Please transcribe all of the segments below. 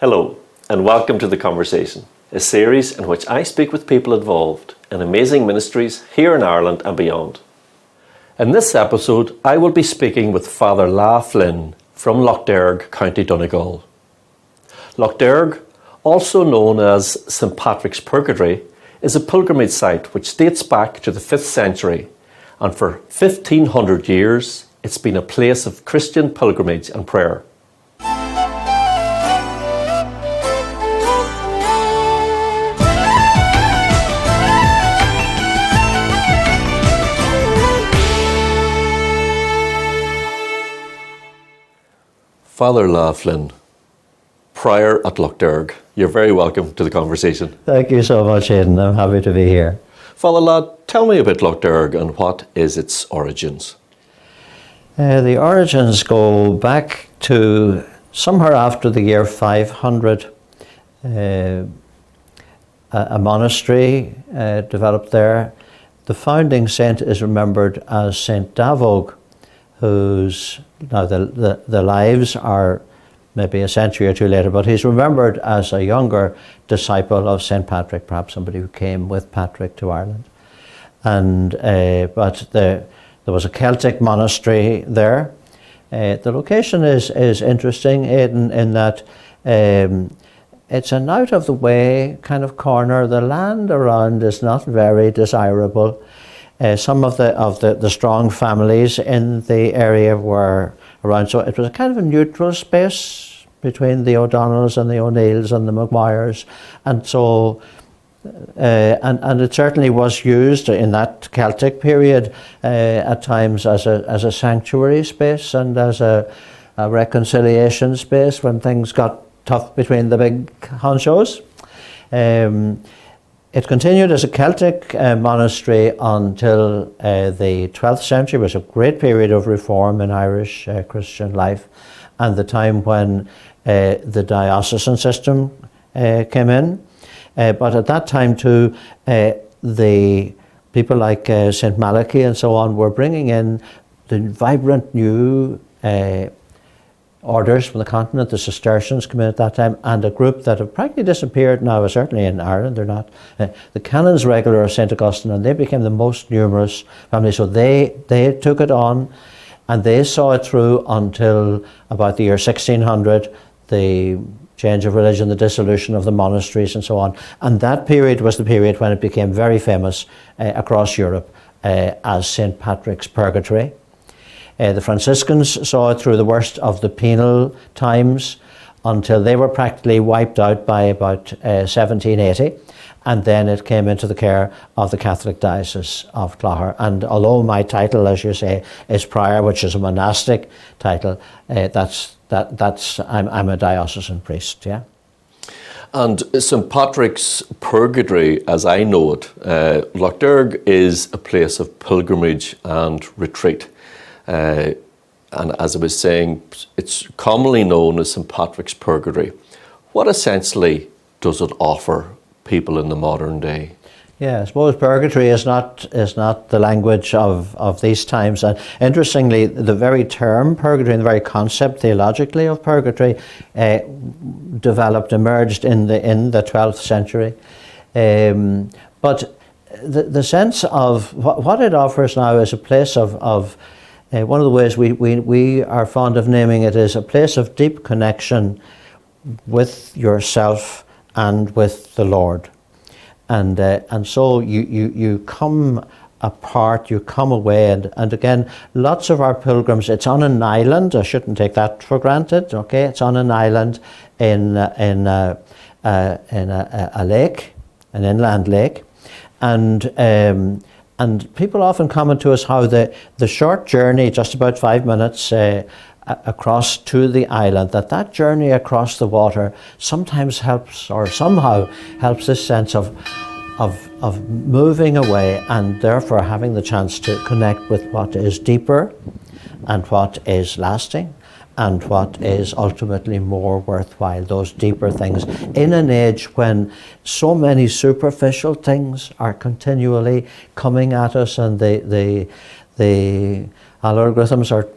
Hello, and welcome to The Conversation, a series in which I speak with people involved in amazing ministries here in Ireland and beyond. In this episode, I will be speaking with Father Lough Flynn from Lough Derg, County Donegal. Lough Derg, also known as St Patrick's Purgatory, is a pilgrimage site which dates back to the 5th century, and for 1500 years it's been a place of Christian pilgrimage and prayer. Father Lough Flynn, Prior at Lough Derg, you're very welcome to The Conversation. Thank you so much, Aidan. I'm happy to be here. Father Lough, tell me about Lough Derg and what is its origins? The origins go back to somewhere after the year 500. A monastery developed there. The founding saint is remembered as Saint Davog, whose now the lives are maybe a century or two later, but he's remembered as a younger disciple of St Patrick, perhaps somebody who came with Patrick to Ireland. And but there was a Celtic monastery there. The location is interesting in that it's an out of the way kind of corner. The land around is not very desirable. Some of the strong families in the area were around, so it was a kind of a neutral space between the O'Donnells and the O'Neills and the Maguires, and so and it certainly was used in that Celtic period at times as a sanctuary space and as a reconciliation space when things got tough between the big honchos. It continued as a Celtic monastery until the 12th century. It was a great period of reform in Irish Christian life, and the time when the diocesan system came in. But at that time too, the people like St Malachy and so on were bringing in the vibrant new orders from the continent. The Cistercians came in at that time, and a group that have practically disappeared now, certainly in Ireland, they're not. The Canons Regular of St Augustine, and they became the most numerous family, so they took it on, and they saw it through until about the year 1600, the change of religion, the dissolution of the monasteries and so on. And that period was the period when it became very famous across Europe as St Patrick's Purgatory. The Franciscans saw it through the worst of the penal times until they were practically wiped out by about 1780, and then it came into the care of the Catholic Diocese of Clogher. And although my title, as you say, is Prior, which is a monastic title, I'm a diocesan priest, yeah. And St Patrick's Purgatory, as I know it, Lough Derg is a place of pilgrimage and retreat. And as I was saying, it's commonly known as St Patrick's Purgatory. What essentially does it offer people in the modern day? Yeah, I suppose purgatory is not the language of these times. And interestingly, the very term purgatory and the very concept theologically of purgatory emerged in the 12th century. But the sense of what it offers now is a place of one of the ways we are fond of naming it is a place of deep connection with yourself and with the Lord. And so you come apart, you come away, and again, lots of our pilgrims, it's on an island. I shouldn't take that for granted, okay? It's on an island in a lake, an inland lake, and people often comment to us how the short journey, just about 5 minutes across to the island, that journey across the water sometimes helps, or somehow helps, this sense of moving away and therefore having the chance to connect with what is deeper and what is lasting and what is ultimately more worthwhile, those deeper things, in an age when so many superficial things are continually coming at us, and the algorithms are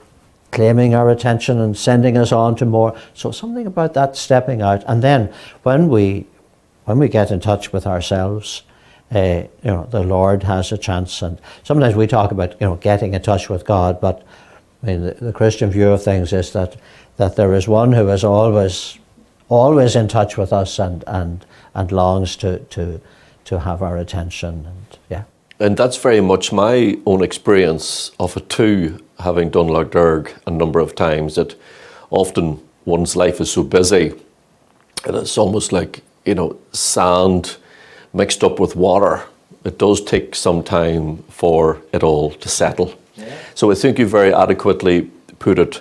claiming our attention and sending us on to more. So something about that stepping out. And then when we get in touch with ourselves, the Lord has a chance. And sometimes we talk about, getting in touch with God, but I mean, the Christian view of things is that there is one who is always in touch with us and longs to have our attention. And yeah. And that's very much my own experience of it too, having done Lough Derg a number of times, that often one's life is so busy and it's almost like, sand mixed up with water. It does take some time for it all to settle. Yeah. So I think you very adequately put it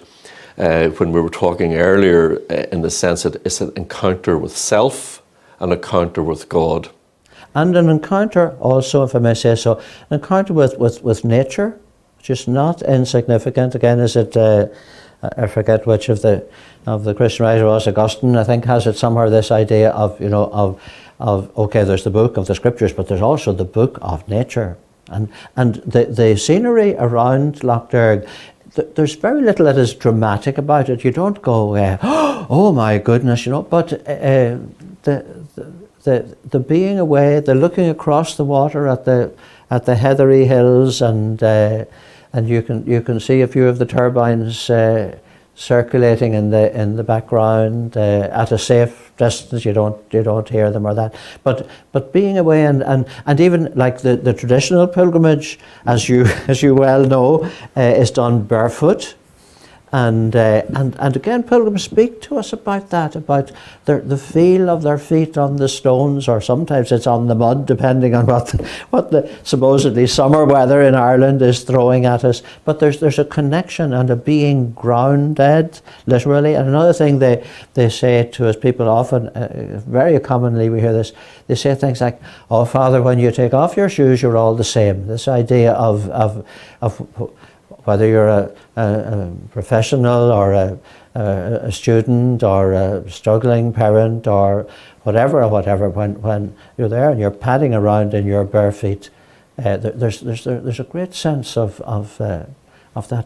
when we were talking earlier in the sense that it's an encounter with self, an encounter with God. And an encounter also, if I may say so, an encounter with nature, which is not insignificant. Again, is it, I forget which of the Christian writer was, Augustine, I think, has it somewhere, this idea of, okay, there's the book of the scriptures, but there's also the book of nature. And the scenery around Lough Derg, there's very little that is dramatic about it. You don't go, oh my goodness, but the being away, the looking across the water at the heathery hills, and you can see a few of the turbines circulating in the background at a safe distance. You don't hear them or that. But being away and even like the traditional pilgrimage, as you well know, is done barefoot. And again, pilgrims speak to us about that, about the feel of their feet on the stones, or sometimes it's on the mud, depending on what the supposedly summer weather in Ireland is throwing at us. But there's a connection and a being grounded, literally. And another thing they say to us, people often, very commonly we hear this, they say things like, "Oh, Father, when you take off your shoes, you're all the same." This idea of whether you're a professional or a student or a struggling parent or whatever, when you're there and you're padding around in your bare feet, there's a great sense of that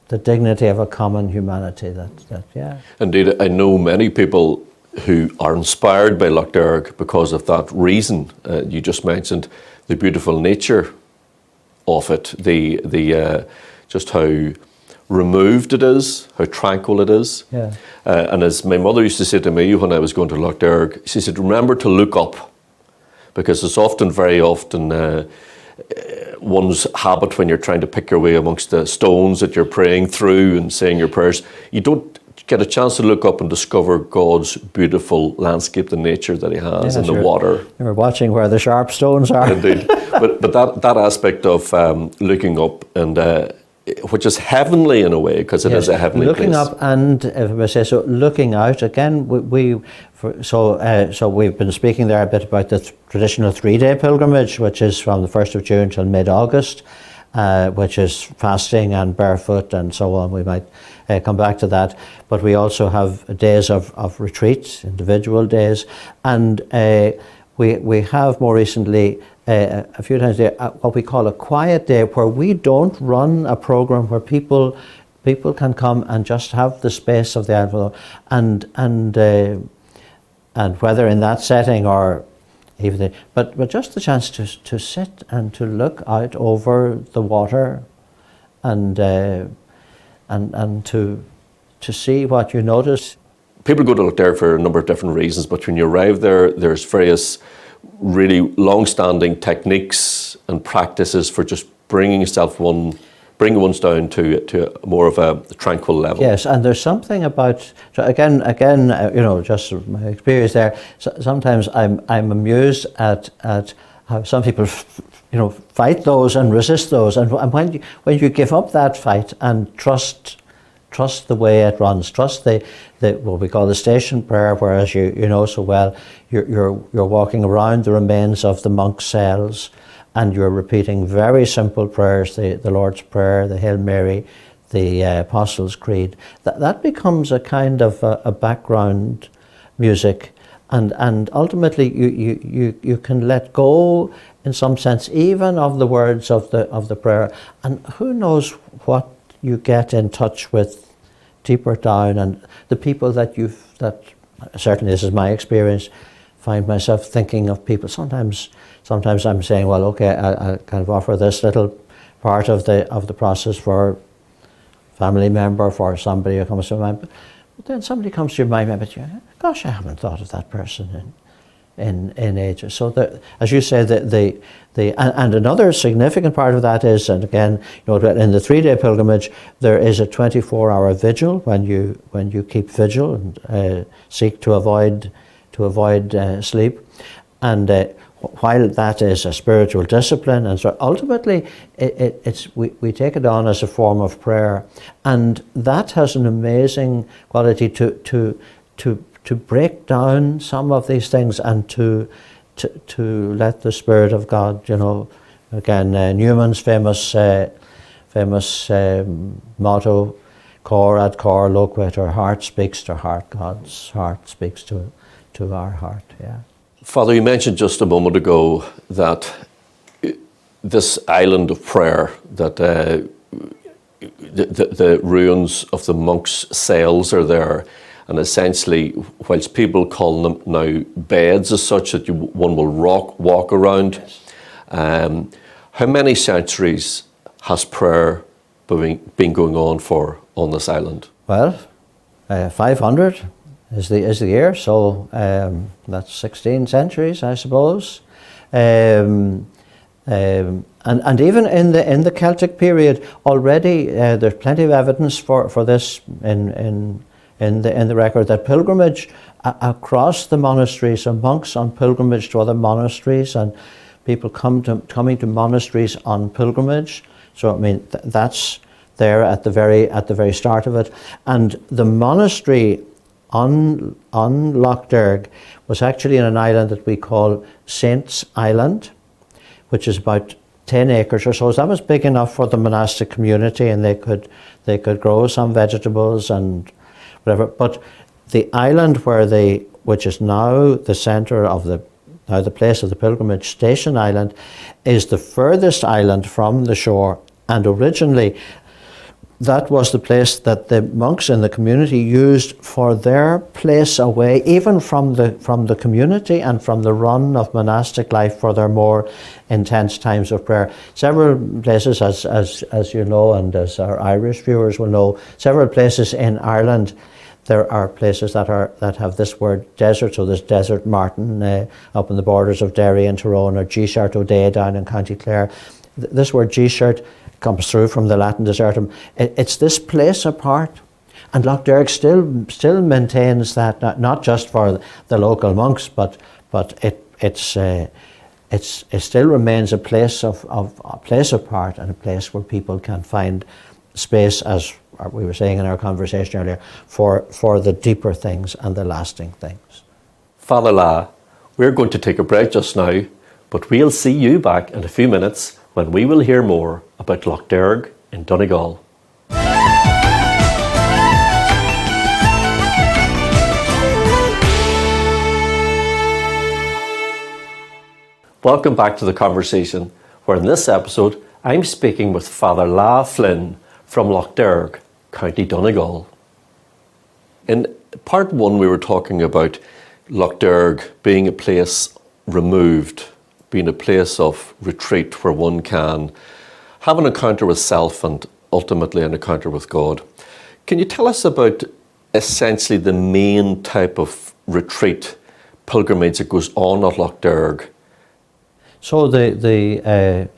the dignity of a common humanity. That yeah. Indeed, I know many people who are inspired by Lough Derg because of that reason. You just mentioned the beautiful nature of it, the just how removed it is, how tranquil it is. Yeah. And as my mother used to say to me when I was going to Lough Derg, she said, remember to look up, because it's very often one's habit when you're trying to pick your way amongst the stones that you're praying through and saying your prayers, you don't get a chance to look up and discover God's beautiful landscape, the nature that He has in the water. You're watching where the sharp stones are. Indeed. But that aspect of looking up, and which is heavenly in a way, because it is a heavenly looking place. Looking up, and if I say so, looking out again. So we've been speaking there a bit about the traditional 3-day pilgrimage, which is from the 1st of June till mid-August, which is fasting and barefoot and so on. We might come back to that. But we also have days of retreat, individual days, and we have more recently a few times a day what we call a quiet day, where we don't run a program, where people can come and just have the space of the envelope, and whether in that setting or even but just the chance to sit and to look out over the water, and to see what you notice. People go to Lough Derg for a number of different reasons, but when you arrive there, there's various really long-standing techniques and practices for just bringing one's down to more of a tranquil level. Yes, and there's something about, so again, just my experience there. Sometimes I'm amused at how some people, fight those and resist those, and when you give up that fight and trust the way it runs, trust the what we call the station prayer, whereas you know so well, you're walking around the remains of the monks' cells, and you're repeating very simple prayers, the Lord's Prayer, the Hail Mary, the Apostles' Creed. That becomes a kind of a background music, and ultimately you can let go in some sense even of the words of the prayer, and who knows what you get in touch with deeper down, and the people that certainly this is my experience, find myself thinking of people. Sometimes I'm saying, well, okay, I kind of offer this little part of the process for a family member, for somebody who comes to mind. But then somebody comes to your mind, but gosh, I haven't thought of that person in ages. So as you say, and another significant part of that is, and again, in the 3-day pilgrimage, there is a 24-hour vigil when you keep vigil and seek to avoid sleep. And while that is a spiritual discipline, and so ultimately we take it on as a form of prayer, and that has an amazing quality to break down some of these things and to let the Spirit of God, again, Newman's famous motto, cor ad cor loquet, our heart speaks to heart, God's heart speaks to our heart, yeah. Father, you mentioned just a moment ago that this island of prayer, that the ruins of the monks' cells are there, and essentially, whilst people call them now beds as such, that one will walk around. Yes. How many centuries has prayer been going on this island? Well, 500 is the year, so that's 16 centuries, I suppose. And even in the Celtic period, already there's plenty of evidence for this in the record, that pilgrimage across the monasteries, and monks on pilgrimage to other monasteries, and people coming to monasteries on pilgrimage. So I mean that's there at the very start of it. And the monastery on Lough Derg was actually in an island that we call Saints Island, which is about 10 acres or so. So that was big enough for the monastic community, and they could grow some vegetables and whatever. But the island which is now the centre of the place of the pilgrimage, Station Island, is the furthest island from the shore, and originally that was the place that the monks in the community used for their place away, even from the community and from the run of monastic life, for their more intense times of prayer. Several places, as you know, and as our Irish viewers will know, several places in Ireland, there are places that have this word desert. So there's Desert Martin up in the borders of Derry and Tyrone, or G-shirt O'Day down in County Clare. This word G-shirt comes through from the Latin desertum. It's this place apart, and Lough Derg still maintains that, not just for the local monks, but it still remains a place a place apart, and a place where people can find space, as we were saying in our conversation earlier, for the deeper things and the lasting things. Father Lough, we're going to take a break just now, but we'll see you back in a few minutes when we will hear more about Lough Derg in Donegal. Welcome back to the conversation, where in this episode I'm speaking with Father Lough Flynn from Lough Derg, County Donegal. In part one, we were talking about Lough Derg being a place removed, being a place of retreat where one can have an encounter with self and ultimately an encounter with God. Can you tell us about essentially the main type of retreat pilgrimage that goes on at Lough Derg? So the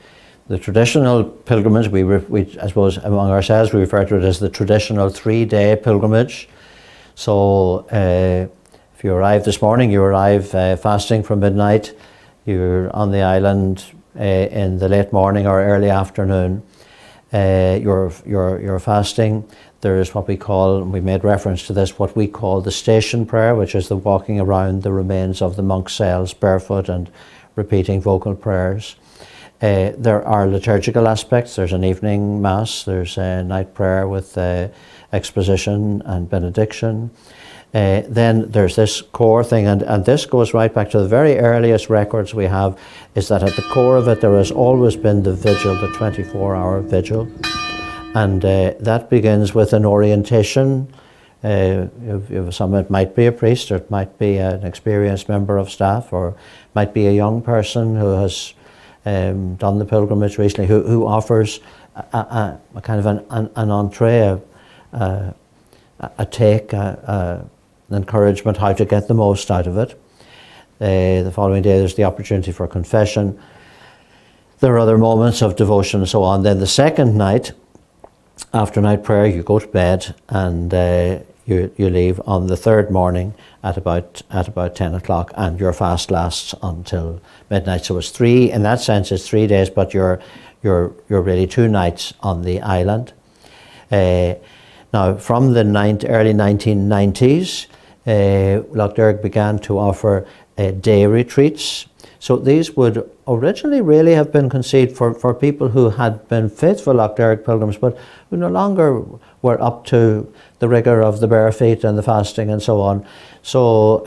traditional pilgrimage, we I suppose among ourselves we refer to it as the traditional 3-day pilgrimage. So if you arrive this morning, you arrive fasting from midnight. You're on the island in the late morning or early afternoon. You're fasting. There is what we call, and we made reference to this, what we call the station prayer, which is the walking around the remains of the monks' cells barefoot and repeating vocal prayers. There are liturgical aspects. There's an evening mass. There's a night prayer with exposition and benediction. Then there's this core thing, and this goes right back to the very earliest records we have, is that at the core of it there has always been the vigil, the 24-hour vigil. And that begins with an orientation. It might be a priest, or it might be an experienced member of staff, or it might be a young person who has done the pilgrimage recently, who offers a kind of an entree, a take, an encouragement how to get the most out of it. The following day there's the opportunity for confession. There are other moments of devotion and so on. Then the second night, after night prayer, you go to bed, and you leave on the third morning at about 10 o'clock, and your fast lasts until midnight. So it's three, in that sense it's 3 days, but you're really 2 nights on the island. Now, from the early 1990s, Lough Derg began to offer day retreats. So these would originally really have been conceived for people who had been faithful Lough Derg pilgrims, but who no longer were up to the rigour of the bare feet and the fasting and so on. So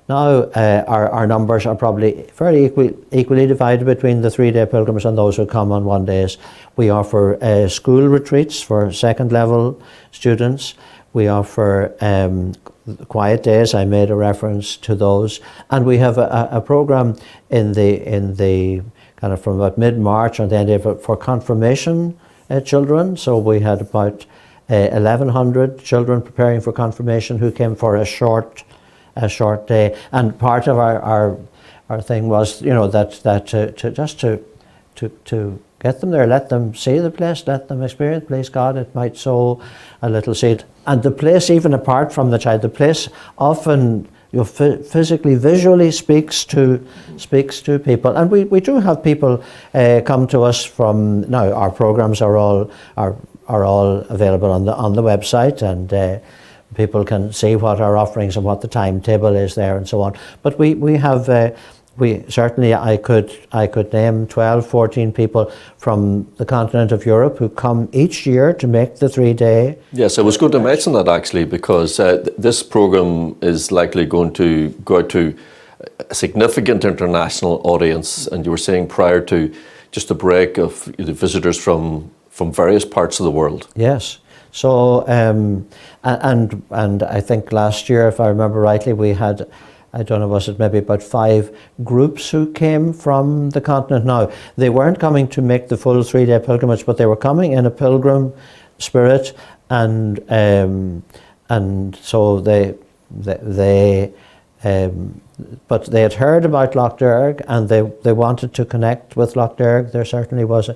now our numbers are probably fairly equally divided between the 3-day pilgrims and those who come on 1 days. We offer school retreats for second level students. We offer quiet days. I made a reference to those, and we have a program in the kind of from about mid-March on the end of it for confirmation children. So we had about 1,100 children preparing for confirmation who came for a short day, and part of our thing was, you know, that to get them there, let them see the place, let them experience, please God, it might sow a little seed. And the place, even apart from the child, the place often, you know, physically, visually speaks to people. And we do have people come to us from, now our programs are all available on the website, and people can see what our offerings and what the timetable is there and so on. But we have certainly I could name 12, 14 people from the continent of Europe who come each year to make the 3-day. Yes, I was going to mention that actually, because this program is likely going to go out to a significant international audience, and you were saying prior to just the break of the visitors from various parts of the world. Yes. So and I think last year, if I remember rightly, we had, I don't know, was it maybe about 5 groups who came from the continent. Now, they weren't coming to make the full 3-day pilgrimage, but they were coming in a pilgrim spirit, and so but they had heard about Lough Derg, and they wanted to connect with Lough Derg. There certainly was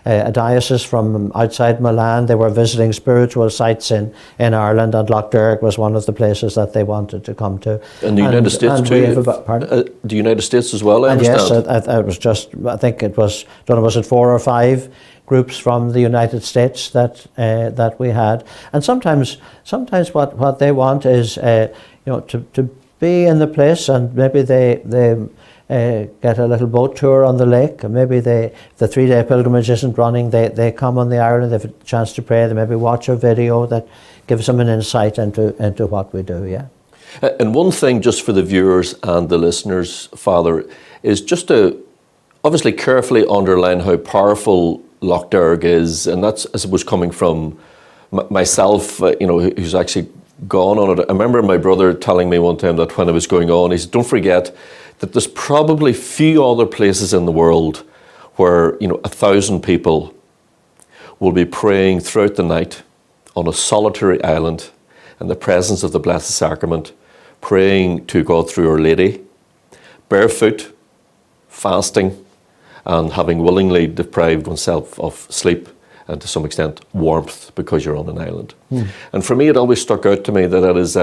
a diocese from outside Milan. They were visiting spiritual sites in Ireland, and Lough Derg was one of the places that they wanted to come to. And the United States too? The United States as well, I understand? Yes, it was just, I think it was, don't know, was it 4 or 5 groups from the United States that we had. And sometimes what they want is, you know, to be in the place, and maybe they get a little boat tour on the lake, and maybe the 3-day pilgrimage isn't running, they come on the island, they have a chance to pray, they maybe watch a video that gives them an insight into what we do, yeah. And one thing just for the viewers and the listeners, Father, is just to obviously carefully underline how powerful Lough Derg is, and that's, as it was coming from myself, you know, who's actually gone on it. I remember my brother telling me one time that when I was going on, he said, don't forget that there's probably few other places in the world where, you know, 1,000 people will be praying throughout the night on a solitary island in the presence of the Blessed Sacrament, praying to God through Our Lady, barefoot, fasting, and having willingly deprived oneself of sleep and to some extent warmth because you're on an island. And for me, it always stuck out to me that it is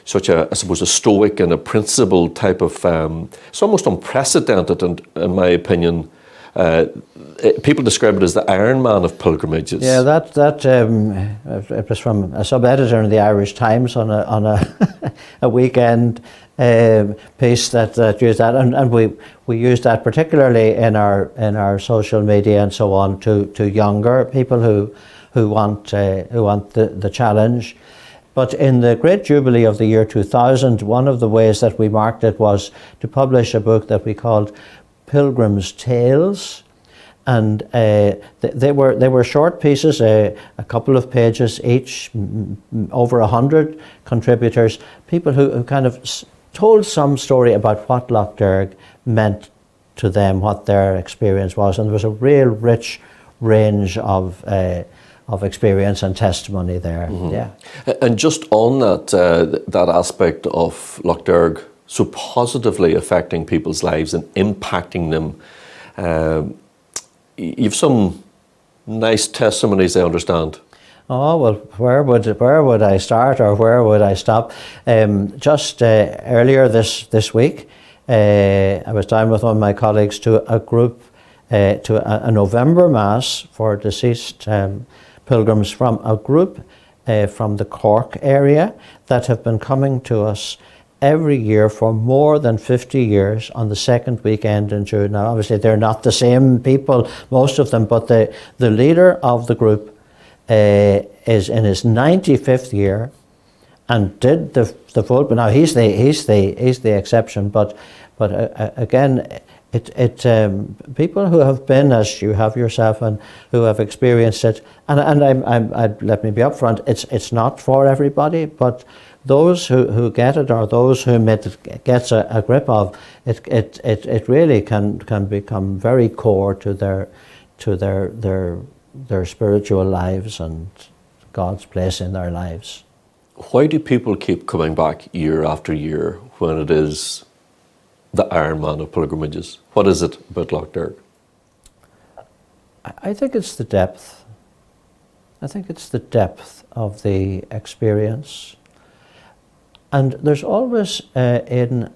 such a, I suppose, a stoic and a principled type of, it's almost unprecedented, and in my opinion, people describe it as the Iron Man of pilgrimages. Yeah, it was from a sub-editor in the Irish Times on a weekend piece that used that, and we used that particularly in our social media and so on to younger people who want the challenge. But in the Great Jubilee of the year 2000, one of the ways that we marked it was to publish a book that we called Pilgrims' Tales. And they were short pieces, a couple of pages each, over 100 contributors, people who kind of told some story about what Lough Derg meant to them, what their experience was, and there was a real rich range of experience and testimony there. Yeah. And just on that aspect of Lough Derg so positively affecting people's lives and impacting them, you've some nice testimonies, I understand. Oh, well, where would I start, or where would I stop? Just earlier this week, I was down with one of my colleagues to a group, to a November Mass for deceased pilgrims from a group from the Cork area that have been coming to us every year for more than 50 years on the second weekend in June. Now, obviously, they're not the same people, most of them, but the leader of the group is in his 95th year and did the full. But now he's the exception. But again, people who have been, as you have yourself, and who have experienced it, and I'd let me be upfront. It's not for everybody, but those who get it, or those whom it gets a grip of, it really can become very core to their spiritual lives and God's place in their lives. Why do people keep coming back year after year when it is the Ironman of pilgrimages? What is it about Lough Derg? I think it's the depth. I think it's the depth of the experience. And there's always an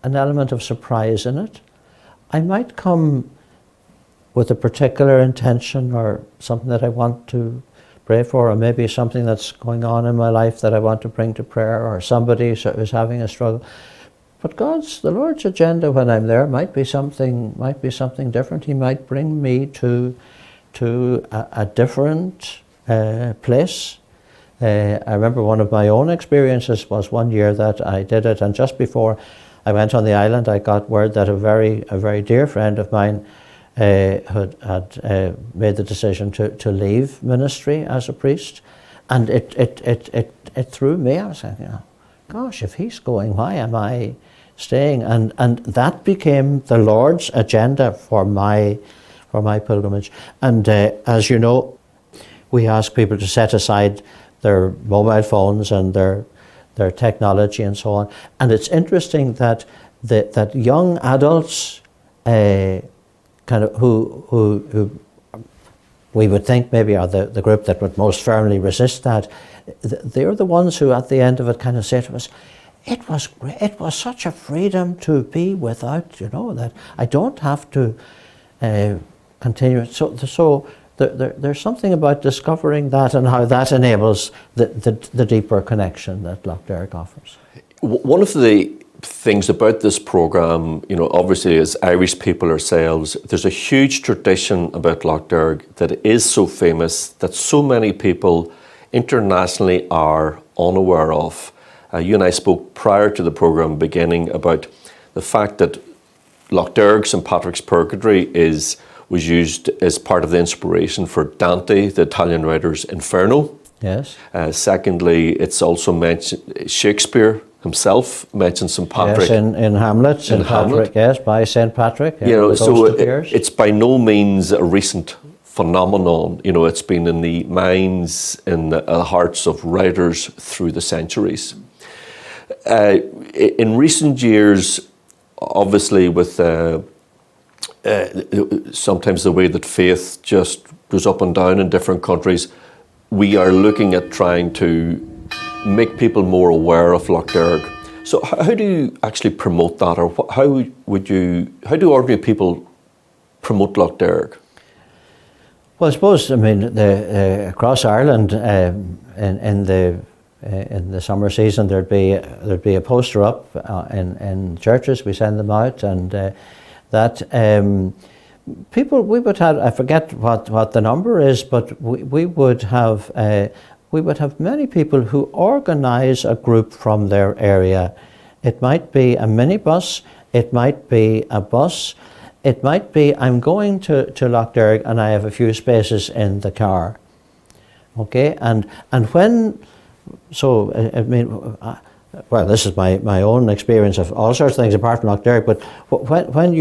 element of surprise in it. I might come with a particular intention, or something that I want to pray for, or maybe something that's going on in my life that I want to bring to prayer, or somebody who's having a struggle. But the Lord's agenda when I'm there might be something different. He might bring me to a different place. I remember one of my own experiences was one year that I did it, and just before I went on the island, I got word that a very dear friend of mine had made the decision to leave ministry as a priest, and it threw me. I was like, gosh, if he's going, why am I staying? And that became the Lord's agenda for my pilgrimage. And as you know, we ask people to set aside their mobile phones and their technology and so on. And it's interesting that that young adults, kind of who we would think maybe are the group that would most firmly resist that, they're the ones who at the end of it kind of say to us, it was great, it was such a freedom to be without, that I don't have to continue. So there's something about discovering that and how that enables the deeper connection that Lough Derg offers. One of the things about this programme, obviously as Irish people ourselves, there's a huge tradition about Lough Derg that is so famous that so many people internationally are unaware of. You and I spoke prior to the programme beginning about the fact that Lough Derg, St Patrick's Purgatory, was used as part of the inspiration for Dante, the Italian writer's Inferno. Yes. Secondly, it's also mentioned, Shakespeare himself mentioned St Patrick. Yes, in Hamlet, St Patrick, yes, by St Patrick. So it's by no means a recent phenomenon. It's been in the minds and the hearts of writers through the centuries. In recent years, obviously with sometimes the way that faith just goes up and down in different countries, we are looking at trying to make people more aware of Lough Derg. So how do you actually promote that, or how do ordinary people promote Lough Derg? Well, I suppose, across Ireland, in the summer season, there'd be a poster up in churches. We send them out, and people, we would have, I forget what the number is, but we would have many people who organise a group from their area. It might be a minibus, it might be a bus. it might be I'm going to Lough Derg and I have a few spaces in the car. Okay, and when, so I mean, well, this is my own experience of all sorts of things apart from Lough Derg, but when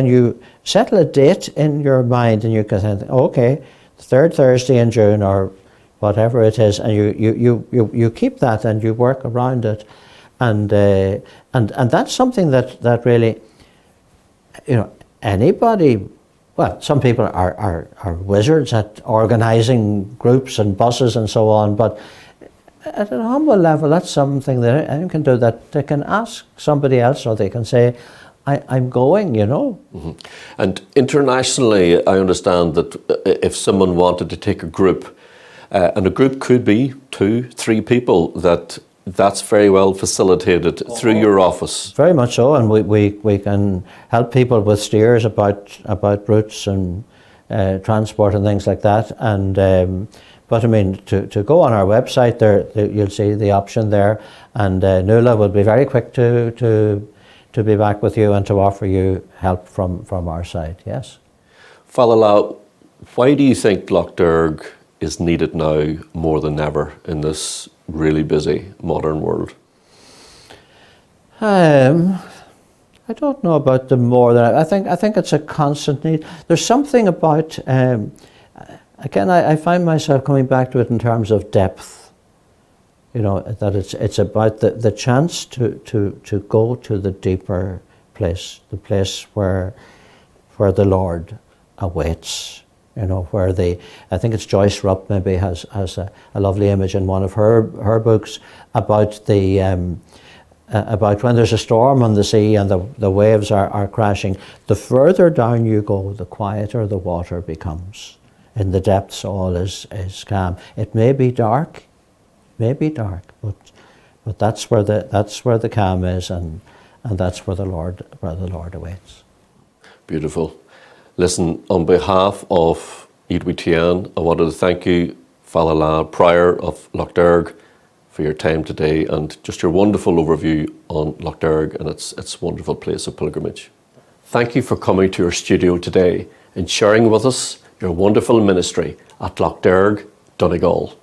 you settle a date in your mind and you can think, okay, the third Thursday in June or whatever it is, and you keep that and you work around it, and that's something that really, anybody. Well, some people are wizards at organising groups and buses and so on, but at a humble level, that's something that anyone can do, that they can ask somebody else, or they can say, I'm going, Mm-hmm. And internationally, I understand that if someone wanted to take a group, and a group could be 2-3 people, that's very well facilitated through your office. Very much so, and we can help people with steers about routes and transport and things like that. And but I mean, to go on our website, there you'll see the option there, and Nuala will be very quick to be back with you and to offer you help from our side. Yes. Father Lough, why do you think Lough Derg is needed now more than ever in this really busy modern world? I don't know about the more than I think it's a constant need. There's something about again, I find myself coming back to it in terms of depth. That it's about the chance to go to the deeper place, the place where the Lord awaits. Where I think it's Joyce Rupp maybe has a lovely image in one of her books about about when there's a storm on the sea and the waves are crashing. The further down you go, the quieter the water becomes. In the depths, all is calm. It may be dark, but that's where the calm is, and that's where the Lord awaits. Beautiful. Listen, on behalf of EWTN, I wanted to thank you, Father Lough, Prior of Lough Derg, for your time today and just your wonderful overview on Lough Derg and its wonderful place of pilgrimage. Thank you for coming to your studio today and sharing with us your wonderful ministry at Lough Derg, Donegal.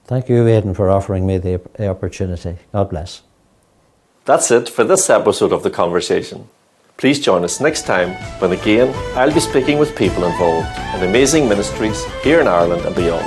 Thank you, Aidan, for offering me the opportunity. God bless. That's it for this episode of The Conversation. Please join us next time when again I'll be speaking with people involved in amazing ministries here in Ireland and beyond.